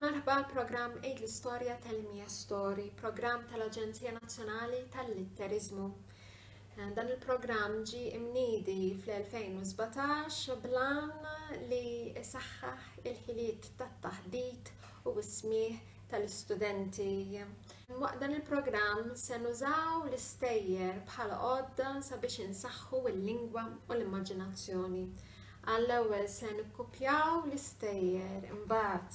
Marħba l-programm Eid l-Istorja tal-Mia Story, programm tal-Aġenzija Nazzjonali tal-Litterizmu. Dan il-programm ġi imniedi fl-2017 blan li saħħaħ il-ħiliet tat-taħdid u s-smieħ tal-istudenti. Waqt dan il-programm se nużaw l-istejjer bħala għodda sabiex insaħħu l-lingwa u l-immaġinazzjoni. Għall-ewwel se nikkupjaw l-istejjer imbagħad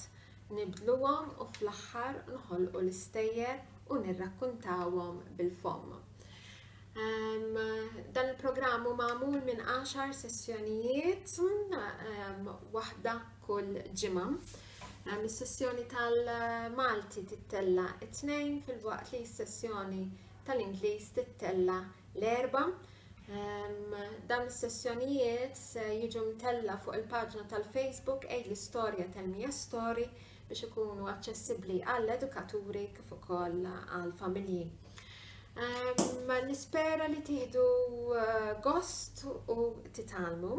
nibdluhom u fl-aħħar nħolqu l-istejjer u nirrakkuntawhom bil-fom. Dan il-programm hu magħmul minn 10 sessjonijiet, waħda kull ġimgħa. Is-sessjoni tal-Malti tittella t-tnejn filwaqt li s-sessjoni tal-Ingliż tittella l-erba'. Dan is-sessjonijiet se jiġu mtella fuq il-paġna tal-Facebook Eid l-Istorja tal-Mia Story biex ikunu aċċessibbli għall-edukaturi kif ukoll għall-familji. Nispera li tieħdu gost u titgħallmu.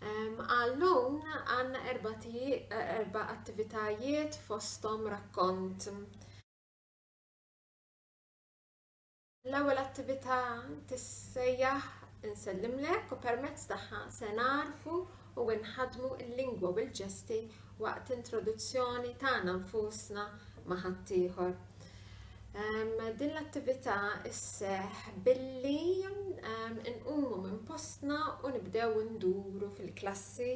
Għallum għandna erba' attivitajiet fosthom rakkont. L-ewwel attività tissejjaħ insellimlek u permezz tagħha se narfu u nħaddmu l-lingwa u l-ġesti waqt introduzzjoni tagħna nfusna ma' ħaddieħor. Din l-attività isseħħ billi nqumu minn postna u nibdew nduru fil-klassi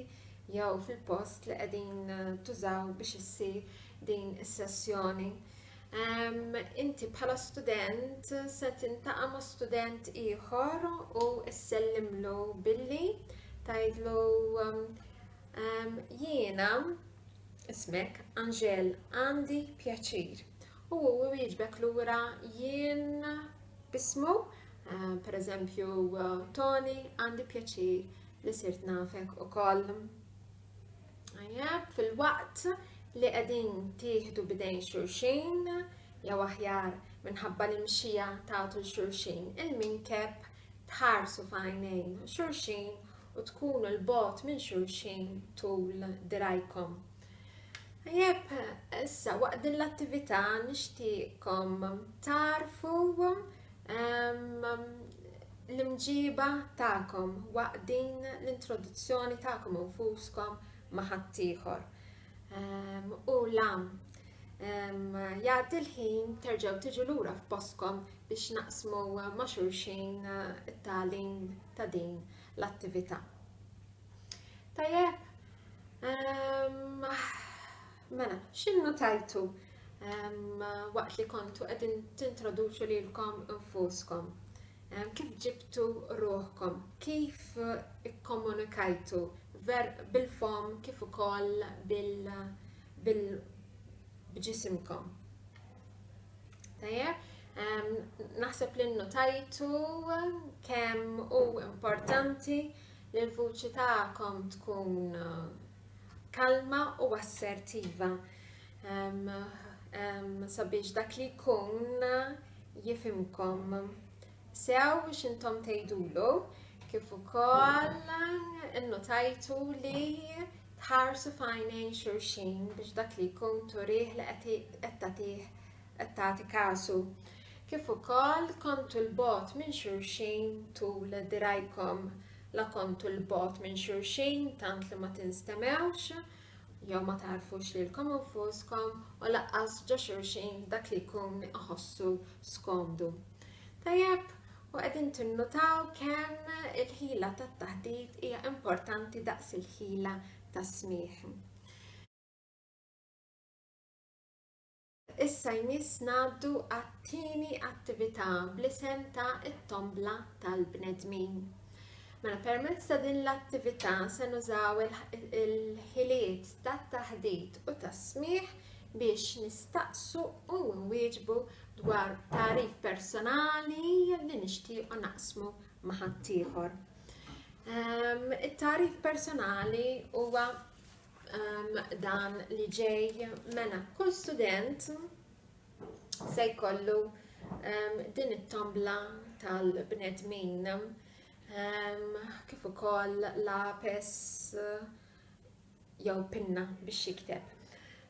jew fil-post li qegħdin tużaw biex issir din is-sessjoni. Inti bħala student se tintaqa' ma' student ieħor u ssellimlu billi tgħidlu jiena ismek Anġel għandi pjaċir u huwa jwieġbek lura jien bismu, pereżempju Tony għandi pjaċir li sirt nafek ukoll. Fil-waqt li qegħdin tieħdu bidejn xulxin jew aħjar minħabba li mxija tagħtu l-xulxin il-minkeb tħarsu f'għajnejn xulxin u tkunu l-bogħod minn xulxin tul dirajkom. Issa waqt din l-attività nixtieqkom tarfu l-imġiba tagħkom waqt din l-introduzzjoni tagħkom infuskom ma' ħaddieħor. U jgħaddi l-ħin terġgħu tiġu lura f'postkom biex naqsmu ma' xulxin it-tagħlim ta' din l-attività. Mela, x'innotajtu waqt li kontu qegħdin tintroduċu lilkom infuskom? Kif ġibtu ruħkom? Kif ikkomunikajtu bil-fom kif ukoll b'ġisimkom? Naħseb li nnotajtu kemm hu importanti li l-vuċi tagħkom tkun kalma u assertiva sabiex dak li jkun jifhimkom sew biex intom tgħidulu kif ukoll innotajtu li tħarsu f'għajnejn xulxin biex dak li jkun turih li qed tagħti kasu. Kif ukoll kontu l-bogħod minn xulxin tul dirajkom la kontu l-bogħod minn xulxin tant li ma tinstemewx jew ma tarfux lilkom infuskom u laqqas ġo xulxin dak li jkun iħossu skomdu. U qegħdin tinnotaw kemm il-ħila tat-taħdid hija importanti daqs il-ħila tas-smigħ. Issa jmiss ngħaddu għat-tieni attività bl-isem ta' it-tombla tal-bnedmin. Mela permezz ta' din l-attività se nużaw il-ħiliet tat-taħdid u tas-smigħ biex nistaqsu u nwieġbu dwar tarif personali li nixtiequ naqsmu ma' ħaddieħor. It-tarif personali huwa dan li ġej mela kull student se jkollu din it-tombla tal-bnedmin kif ukoll lapes jew pinna biex jikteb.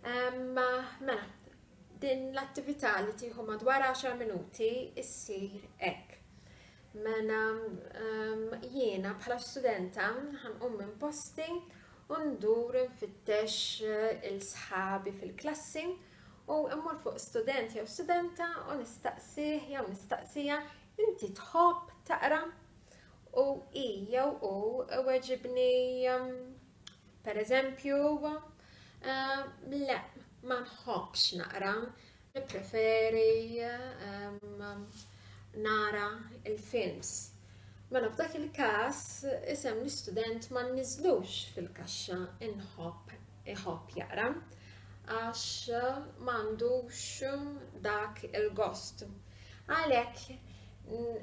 Mela, din l-attività li tieħu madwar 10 minuti issir hekk. Mela jiena bħala studenta ħanqum minn posti u ndur nfittex il-sħabi fil-klassi u immur fuq student jew studenta u nistaqsih jew nistaqsija inti tħobb taqra u jew u weġibni per eżempju le ma nħobbx naqra, nippreferi nara il-films. Mela f'dak il-każ isem l-istudent ma nniżlux fil-kaxxa iħobb jaqra għax m'għandux dak il-gost. Għalhekk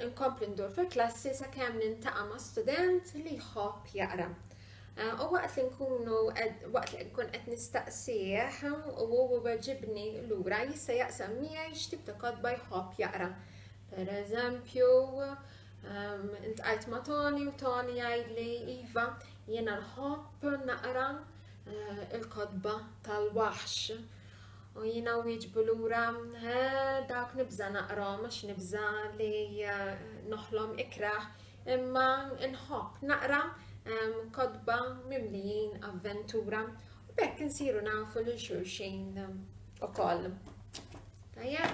nkompli ndur fil-klassi sakemm nintaqa' ma' student li jħobb jaqra. U waqt li nkun qed nistaqsih u huwa weġibni lura jista' jaqsam miegħi x'tip ta' kotba jħobb jaqra. Pereżempju, intqajt ma' Toni u Toni jgħidli iva jiena nħobb naqra il-kotba tal-waħx. U jiena wieġbu lura dak nibża naqrom għax nibża li noħlom ikraħ imma nħobb naqra kodba mimlijin avventura u bekk insiru nafu lil xulxin ukoll. Tajjeb,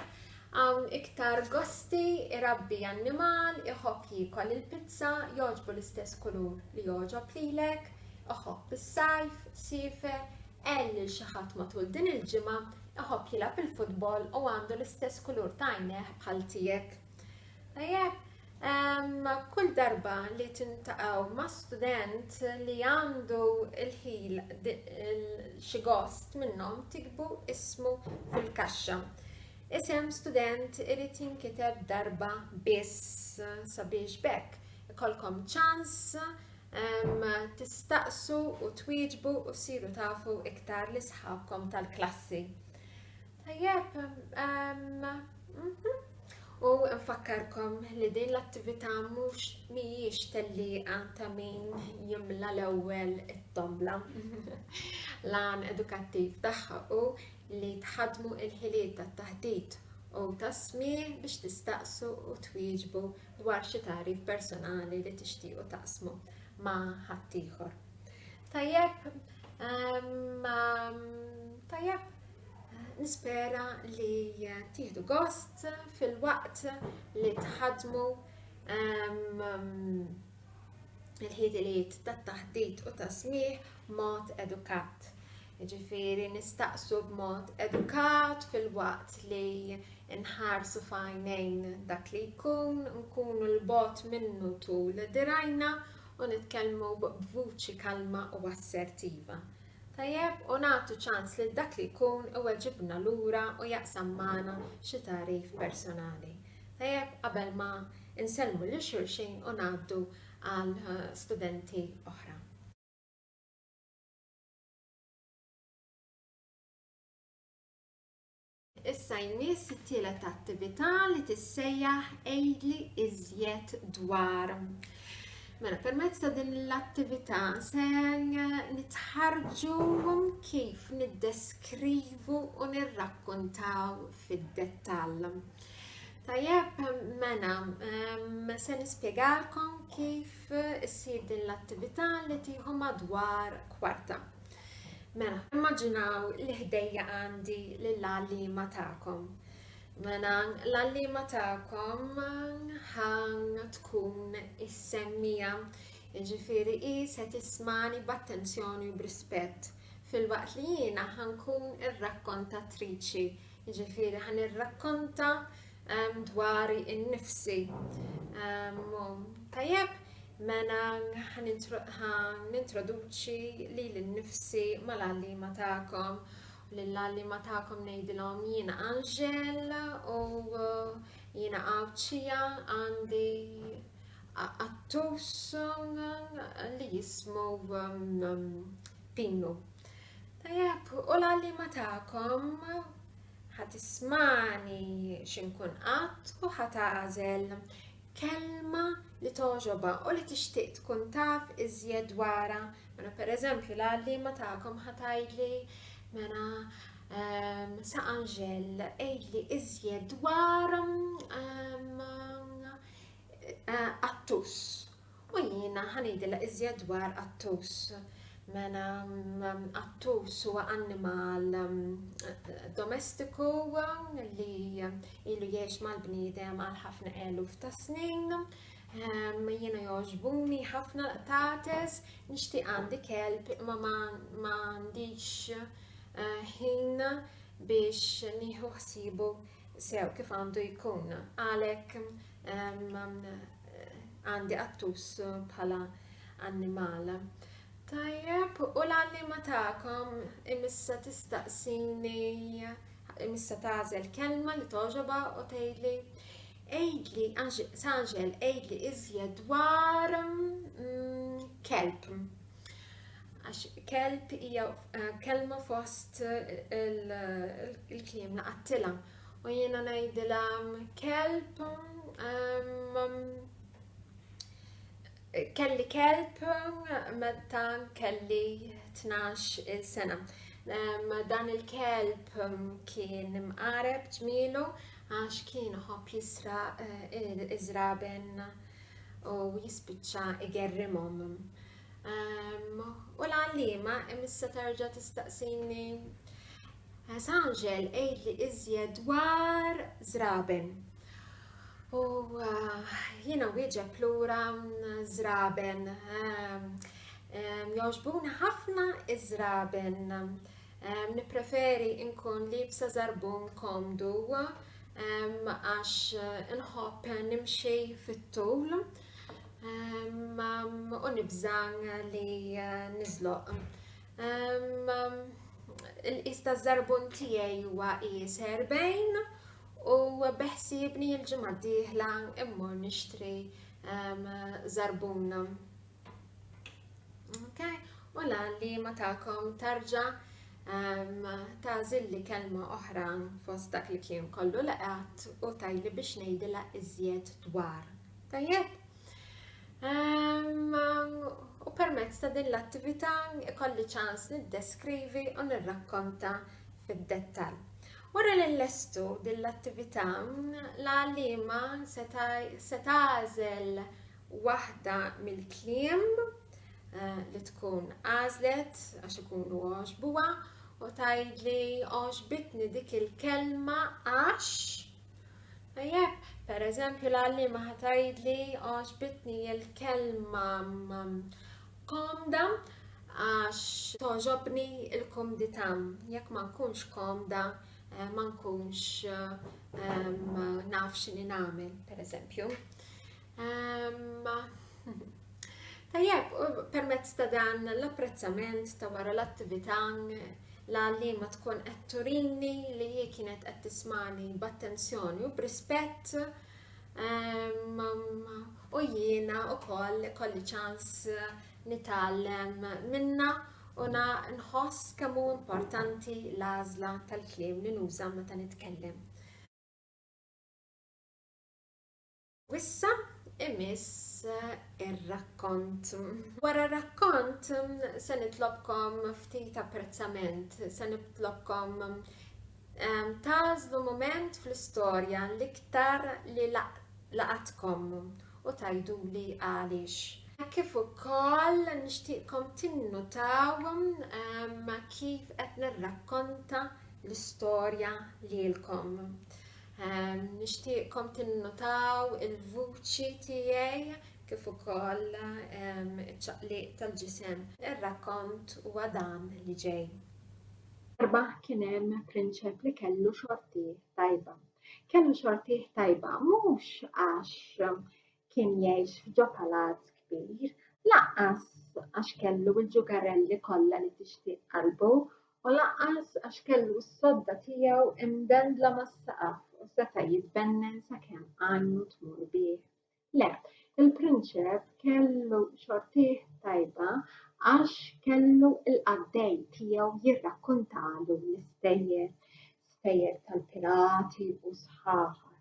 hawn iktar gosti irabbi annimal, iħobb jiekol il-pizza, jogħġbu l-istess kulur li jogħġob lilek, iħobb is-sajf, sife, lil xi ħadd matul din il-ġimgħa iħobb jilgħab il-futbol u għandu l-istess kulur ta' għajnejh bħal tiegħek. Tajjeb, kull darba li tintaqgħu ma' student li għandu il-ħil xi gost minnhom tiktbu ismu fil-kaxxa. Isem student irid jinkiteb darba biss sabiex bekk ikolkom ċans tistaqsu u twieġbu u ssiru tafu iktar li sħabkom tal-klassi. Tajjeb, u nfakkarkom li din l-attività mhijiex tellieqa ta' min jimla l-ewwel it-tombla. Lan edukattiv tagħha u li tħaddmu il-ħiliet tat-taħdid u tas-smigħ biex tistaqsu u twieġbu dwar xi tarif personali li tixtiequ taqsmu ma' ħadd ieħor. Tajjeb, nispera li tieħdu gost fil-waqt li tħaddmu il-ħiliet tat-taħdid u tas-smigħ b'mod edukat. Jiġifieri nistaqsu b'mod edukat fil-waqt li nħarsu f'għajnejn dak li jkun, nkunu l-bogħod minnu tul dirajna u nitkellmu b'vuċi kalma u assertiva. Tajjeb, u nagħtu ċans li dak li jkun iweġibna lura u jaqsam magħna xi tarif personali. Tajjeb, qabel ma insellmu lil xulxin u ngħaddu għal studenti oħra. Issa jmiss it-tielet attività li tissejjaħ Għidli iżjed dwar. Mela permezz ta' din l-attività se nitħarġu kif niddeskrivu u nirrakkuntaw fid-dettall. Tajjeb, mela se nispjegalkom kif issir din l-attività li tieħu madwar kwarta. Mela, immaġinaw li ħdejja għandi lill-għallima tagħkom. Mela, l-għallima tagħkom ħan tkun is-semmija, jiġifieri hi se tismani b'attenzjoni u b'rispett. Fil-waqt li jiena ħankun ir-rakkontatriċi, jiġifieri ħan irrakkonta dwari innifsi. Tajjeb, mela ħanintroduċi lili nnifsi mal-għallima tagħkom. Lill-għallima tagħkom ngħidilhom jiena Anġel u jiena Awċija għandi qattus li jismu Pinu. Tajjeb, u l-għallima tagħkom ħatismani x'inkun qatt u ħatagħżel kelma li toġoba u li tixtieq tkun taf iżjed dwarha. Mela pereżempju l-għallima tagħkom ħatgħidli mela Sa Angel iżjed dwar Attus. U jiena ħanidilha iżjed dwar Attus. Mela Attus huwa annimal domestiku li ilu jgħix mal-bniedem għal ħafna eluf ta' snin. Jiena jogħġbuni ħafna tates, nixtieq għandi kelb imma ma għandix ħin biex nieħu ħsibu sew kif għandu jkun. Għalhekk għandi Attus bħala annimala. Tajjeb, u l-għallima tagħkom imissa tistaqsini, imissa tagħżel kelma li toġoba u tgħidli Angel ejdli iżjed dwar kelb. Għax kelb hija kelma fost il-kliem naqattila. U jiena ngħidilha kelb kelli kelb meta kelli 12 sena. Dan il-kelb kien mqareb ġmielu għax kien ħobb jisraq iżraben u jispiċċa igerrimhom. U l-għallima imissa terġa' tistaqsini Angel ejdli iżjed dwar żraben. U jiena wieġeb lura żraben. Jogħġbuni ħafna iż-żraben. Nippreferi nkun libsa żarbun komdu għax inħobb nimxi fit-tul u nibża li niżloq. Il-qis taż-żarbun tiegħi huwa qies 40 u beħsiebni l-ġimgħa d-dieħla immur nixtri żarbun. Okay? U l-għallima tagħkom tarġa' tagħżilli kelma oħra fost dak li kien kollu laqat u tajli biex ngħidilha iżjed dwar. Tajjeb? U permezz ta' din l-attività ikolli ċans niddeskrivi u nirrakkonta fid-dettall. Wara li nlestu din l-attività, l-għallima se tagħżel waħda mill-kliem li tkun għażlet għax ikunu għoġbuha u tgħidli għoġbitni dik il-kelma għax. Tajjeb, pereżempju l-għallima ħatgħidli għoġbitni l-kelma komda għax toġobni l-komdità. Jekk ma nkunx komda, ma nkunx naf x'inhi nagħmel, pereżempju. Tajjeb, permezz ta' dan l-apprezzament ta' wara l-attività l-għallima tkun qed turini li hi kienet qed tismani b'attenzjoni u b'rispett u jiena wkoll kolli ċans nitgħallem minnha u nħoss kemm hu importanti l-għażla tal-kliem li nuża meta nitkellem. Wissa imiss ir-rakkont. Wara r-rakkont se nitlobkom ftit apprezzament, se nitlobkom tagħżlu mument fl-istorja l-iktar li laqatkom u tgħiduli għaliex. Kif ukoll nixtieqkom tinnutaw kif qed nirrakkonta l-istorja lilkom. Nixtieqkom tinnutaw il-vuċi tiegħi kif ukoll iċ-ċaqliq tal-ġisem. Ir-rakkont huwa dan li ġej. Darba kien hemm prinċep li kellu xortih tajba. Kellu xortih tajba mhux għax kien jgħix ġo palazz kbir, laqqas għax kellu l-ġugarelli kollha li tixtieq qalbu u laqqas għax kellu s-sodda tiegħu imdendla mas-saqaf u seta' jitbennen sakemm għajnu tmur bih. Le, il-prinċep kellu xortih tajba għax kellu l-qaddej tiegħu jirrakkuntalu l-istejjer, stejjer tal-pirati u sħaħar,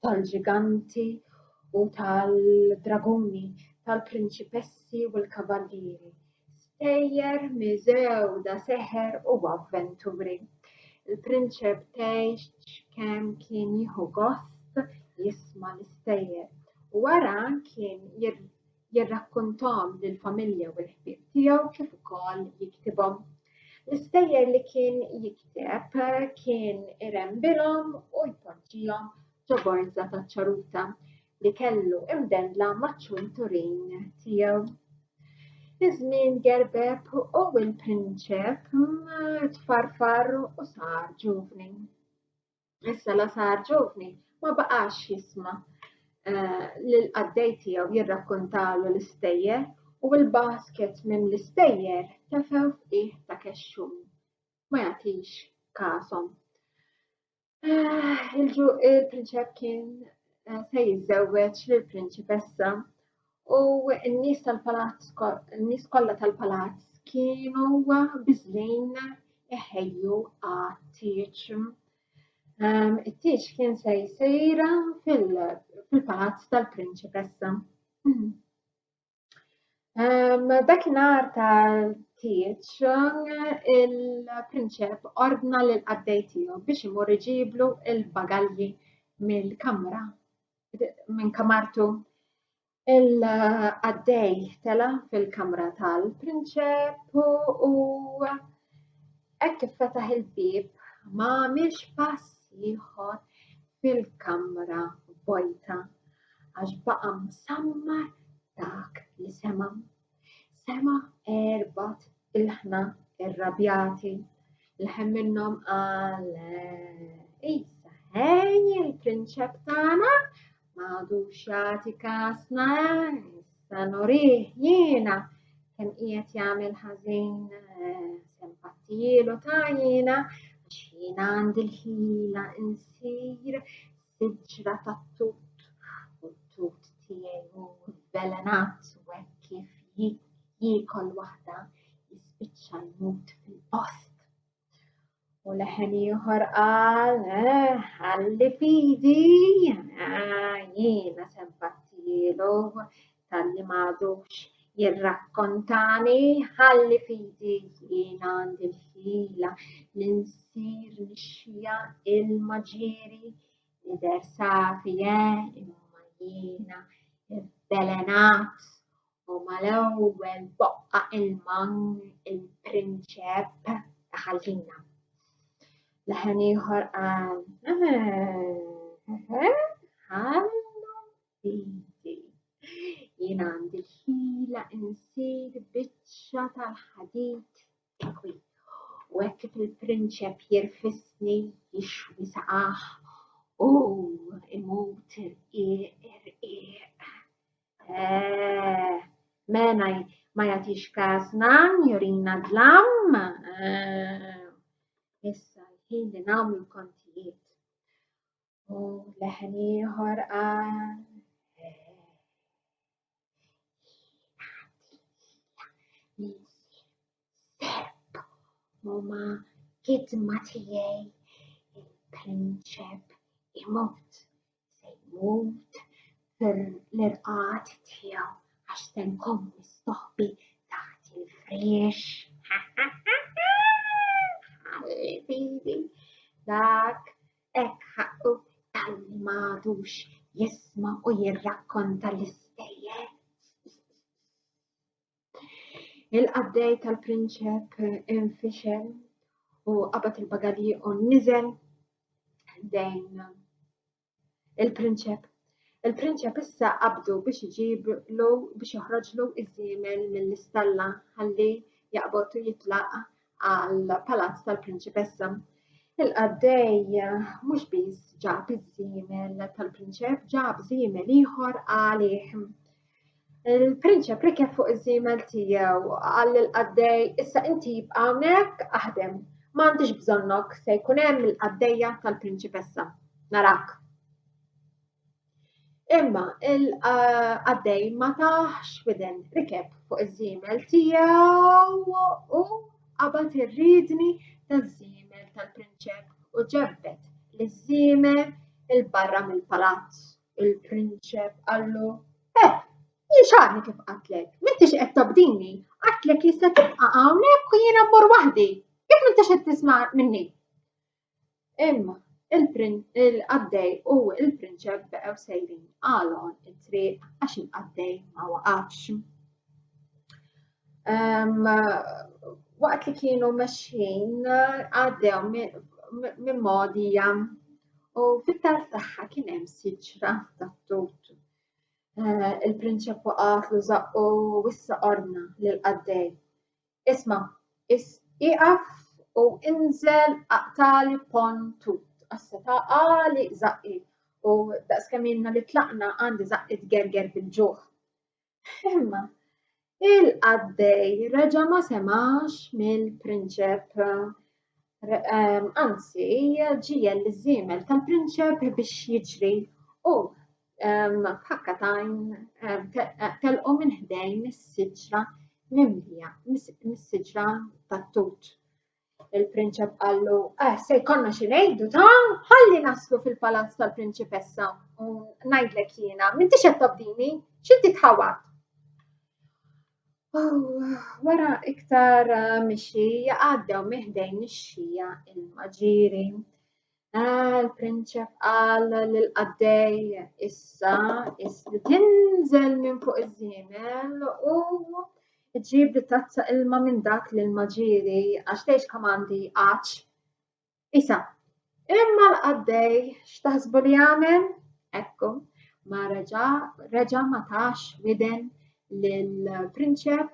tal-ġiganti u tal-draguni, tal-prinċipessi u l-kavallieri, stejjer miżewda seħer u avventuri. il-prinċep tgħix kemm kien jieħu gost jisma' l-istejjer u wara kien jirrakkuntom lill-familja u l-ħbieb tiegħu kif ukoll jiktibhom. L-istejjer li kien jikteb kien irembilhom u jpoġġihom ġo borża taċ-ċaruta li kellu imdendla maċ-ċunturin tiegħu. Iż-żmien gerbeb u l-prinċep tfarfar u sar ġuvni. Issa la sar ġuvni ma baqax jisma' lill-qaddej tiegħu jirrakkuntalu l-istejjer u l-basket minn l-istejjer tefew fqih ta' kexxun ma jagħtix każhom. Il-prinċep kien se jiżżewweġ lill-prinċipessa u n-nies kollha tal-palazz kienu biżgħin iħejju għat-tieġ. It-tieġ kien se jsir fil-palazz tal-prinċipessa. Dakinhar tal-tieġ il-prinċep ordna lill-qaddej tiegħu biex imur iġiblu l-bagalji mill-kamra minn kamartu. Il-qaddej tela fil-kamra tal-prinċep u hekk kif fetaħ il-bieb m'għamilx pass ieħor fil-kamra vojta għax baqa' msammar dak li sema'. Sema' erbgħet ilħna irrabjati. Ilħen minnhom qal Issa ħej il-prinċep tagħna m'għadux jagħti kasna, issa nurih jiena kemm qiegħed jagħmel ħażin simpattijielu ta' jiena għax jiena għandi l-ħila insir siġra tat-tut u t-tut tiegħi hu vvelenat u hekk kif jiekol waħda jispiċċa jmut fil-post. U leħen ieħor qal ħalli fidi jiena simpattijielu talli m'għadux jirrakkontani ħalli fidi jiena għandi l-ħila li nsir nixxija il-maġieri li dersa fija imma jiena vvelenat u mal-ewwel boqqa ilma il-prinċep daħalina. Leħen ieħor qal ħallu fidi jiena għandi l-ħila insir biċċa tal-ħadid iqwi u hekk kif il-prinċep jirfisni jixwi saqah u imut irqiq. Mena ma jagħtix każna jurina dlam. Issa l-ħin li nagħmlu l-kontijiet. U leħen ieħor qal li sepp u ma' kidma tiegħi il-prinċep imut se jmut fl-irqad tiegħu għax se nkun mistoħbi taħt il-friex. Ħalli fidi dak hekk ħaqqu talli m'għadux jisma' u jirrakkonta l-istejjer. Il-qaddej tal-prinċep infixel u qabad il-bagalji u niżel dejn il-prinċep. Il-prinċep issa qabdu biex iġiblu biex joħroġlu iż-żiemel mill-istalla ħalli jaqbad u jitlaq għall-palazz tal-prinċipessa. Il-qaddej mhux biss ġab iż-żiemel tal-prinċep, ġab żiemel ieħor għalih. Il-prinċep rikeb fuq iż-żiemel tiegħu qal lill-qaddej issa inti jibqa' hawnhekk aħdem, m'għandix bżonnok se jkun hemm il-qaddejja tal-prinċipessa. Narak. Imma il-qaddej ma taħx widen rikeb fuq iż-żiemel tiegħu u qabad ir-riedni taż-żiemel tal-prinċep u ġebbet liż-żiemel il-barra mill-palazz. Il-prinċep qallu x'għadni kif qatlek, m'intix qed tobdini, qatlek li se tibqa' hawnhekk u jiena mmur waħdi, kif m'intix qed tisma' minni? Imma il-qaddej u l-prinċep beqgħu sejrin għalhom it-triq għax il-qaddej ma waqafx. Waqt li kienu mexxin għaddew minn mogħdija u fit-tard tagħha kien hemm siġra tat-tut. Il-prinċep waqaflu żaqqu wissa qorna lill-qaddej. Isma' iqaf u inżel aqtali pon tut. Issa taqali żaqqi u daqskemm ilna li tlaqna għandi żaqqit gerger bil-ġuħ. Imma il-qaddej reġa' ma semax mill-prinċep. Anzi, ġiel iż-żiemel tal-prinċep biex jiġri u b'ħakkatajn telqu minn ħdejn is-siġra mimlija mis-siġra tat-tut. Il-prinċep qallu se jkollna xi ngħidu ħalli naslu fil-palazz tal-prinċipessa u ngħidlek jiena m'intix qed tobdini x'inti tħawat. Wara iktar mixi għaddew minn ħdejn ix-xija il-maġieri. Il-prinċep qal lill-qaddej issa li tinżel minn fuq iż-żiemel u ġib li tazza ilma minn dak lill-maġieri għax tgħix kemm għandi qaċ. Isa, imma l-qaddej x'taħsbu li jagħmel? Ekku, ma reġa' ma tax widen lill-prinċep,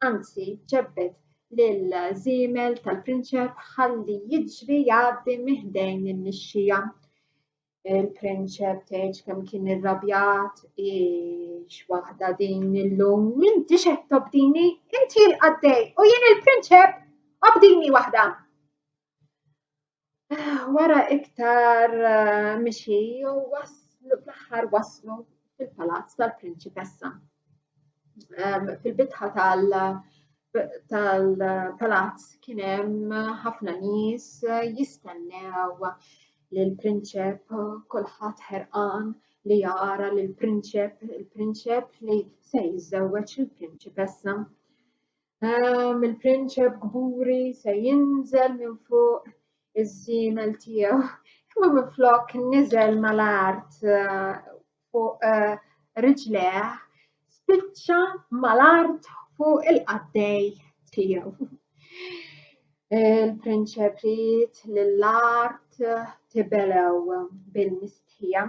anzi ġebbed lill-żiemel tal-prinċep ħalli jiġri jgħaddi minn ħdejn in-nixxija. Il-prinċep tgħid kemm kien irrabjat, x'waħda din illum, m'intix qed tobdini, inti l-qaddej u jien il-prinċep obdini waħda. Wara iktar mixi u fl-aħħar waslu fil-palazz tal-prinċipessa. Fil-bitħa tal-palazz kien hemm ħafna nies jistennew lill-prinċep, kulħadd ħerqan li jara il-prinċep li se jiżżewweġ il-prinċipessa. Il-prinċep kburi se jinżel minn fuq iż-żiemel tiegħu, imma minflok niżel mal-art fuq riġlejh spiċċa mal-art fuq il-qaddej tiegħu. Il-prinċep ried lill-art tibelew bil-mistħija.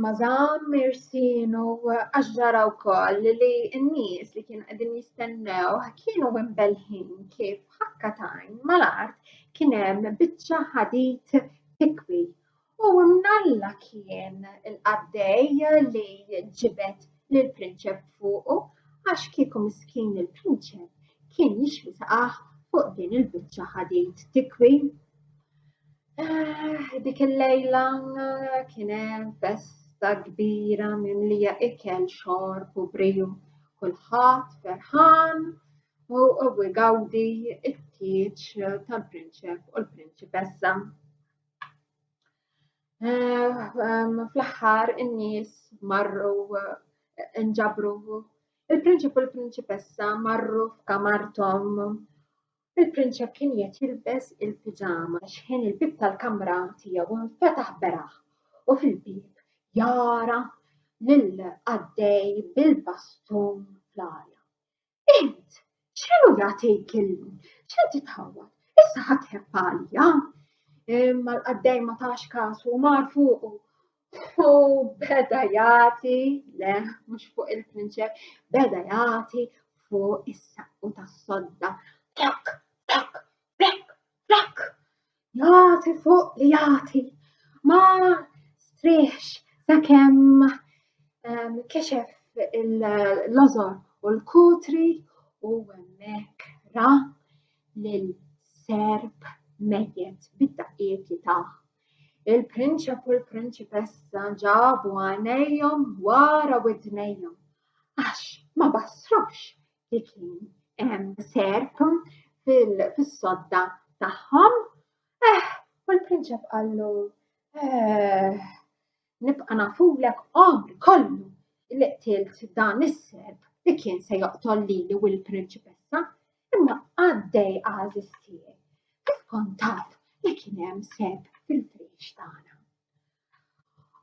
Ma żamm irsienu għax ġara wkoll li n-nies li kienu qegħdin jistennew kienu imbelħin kif ħakkatajn mal-art kien hemm biċċa ħadid tikwi u mnalla kien il-qaddej li ġibed lill-prinċep fuqu għax kieku miskin il-prinċep kien jixwi saqaħ fuq din il-biċċa ħadid tikwi. Dik il-lejla kien hemm festa kbira mimlija ikel, xorb u briju. Kulħadd ferħan u igawdi t-tieġ tal-prinċep u l-prinċipessa. Fl-aħħar in-nies marru inġabru. Il-prinċep u l-prinċipessa marru f'kamarthom. Il-prinċep kien qed jilbes il-piġama x'kien il-bib tal-kamra tiegħu infetaħ beraħ u fil-bib jara lill-qaddej bil-bastun fl-arja. Int, x'inhu jagħtik illum? X'inti tħawwad? Issa ħatħebb għalija? Imma l-qaddej ma tax kasu u mar fuqu. U beda jagħti, le mhux fuq il-prinċep, beda jagħti fuq is-saqqu tas-sodda. Flak, flak, flak, flak. Jagħti fuq li jagħti. Ma strieħx sakemm kexef l-għożor u l-kutri u hemmhekk ra lil-serb mejjed bid-daqqiet li tah. Il-prinċep u l-prinċipessa ġabu għajnejhom wara widnejhom għax ma bassrux li kien hemm serb fis-sodda tagħhom. U l-prinċep qallu nibqa' nagħfulek għomri kollu li qtilt dan is-serb li kien se joqtol lili u l-prinċipessa, imma għaddej għażiż tiegħi. kif kont taf li kien hemm seb fil-friġ tagħna.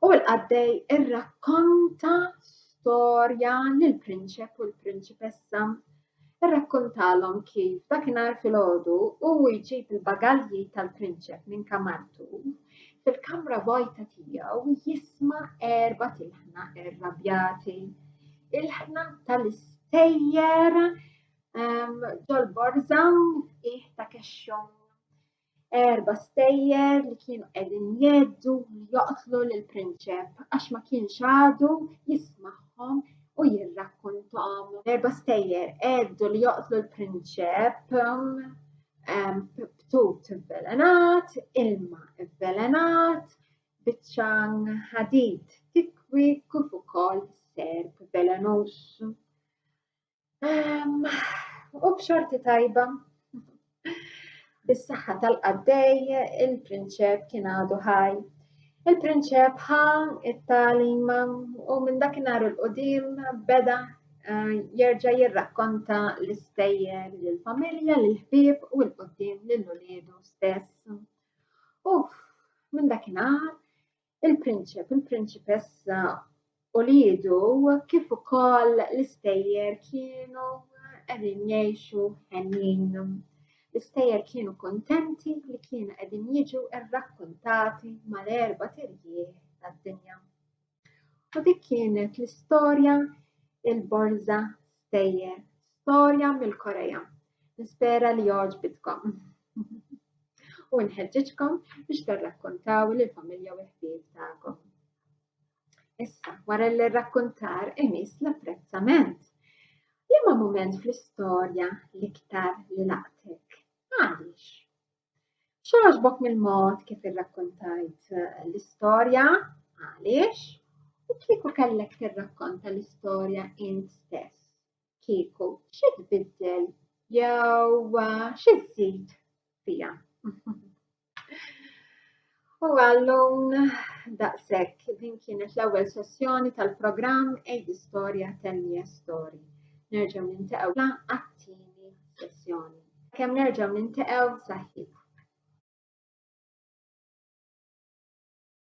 U l-qaddej irrakkonta storja lill-prinċep u l-prinċipessa. Irrakkontalhom kif dakinhar filgħodu hu jġib il-bagalji tal-prinċep minn kamartu. Fil-kamra vojta tiegħu jisma' erba' tilħna irrabjati. Il-ħna tal-istejjer ġol-borża fih ta' kexxhom. Erba' stejjer li kienu qegħdin jeddu li joqtlu lill-prinċep għax ma kienx għadu jismagħhom u jirrakkuntom. Erba' stejjer għeddu li joqtlu l-prinċep btut avvelenat, ilma avvelenat, biċċa ħadid tikwi kif ukoll serb velenus. U b'xorti tajba. Bis-saħħa tal-qaddej il-prinċep kien għadu ħaj. Il-prinċep ħa it-tagħlim u minn dakinhar il-qudiem beda jerġa' jirrakkonta l-istejjer lill-familja, lill-ħbieb u l-qudiem lill-uliedu stess. U minn dakinhar il-prinċep, il-prinċipessa uliedu kif ukoll l-istejjer kienu qegħdin jgħixu ħennin. L-istejjer kienu kontenti li kienu qegħdin jiġu rrakkuntati mal-erba' tirjieħ tad-dinja. U dik kienet l-istorja il-borża stejjer, storja mill-Korea. Nispera li jogħġbitkom. U nħeġġiġkom biex tirrakkuntaw lill-familja u l-ħbieb tagħkom. Issa, wara l-rakkuntar imiss l-apprezzament. Liema mument fl-istorja l-iktar li laqtek? Għaliex? X'għaġbok mill-mod kif irrakkuntajt l-istorja? Għaliex? U kieku kellek tirrakkonta l-istorja int stess? Kieku xi tbiddel jew xi żżid fiha? U għallum daqshekk din kienet l-ewwel sessjoni tal-programm Eid Storja Tell Me a Story. Nerġgħu niltaqgħu għat-tieni sessjoni. Kemm nerġgħu niltaqgħu saħħit.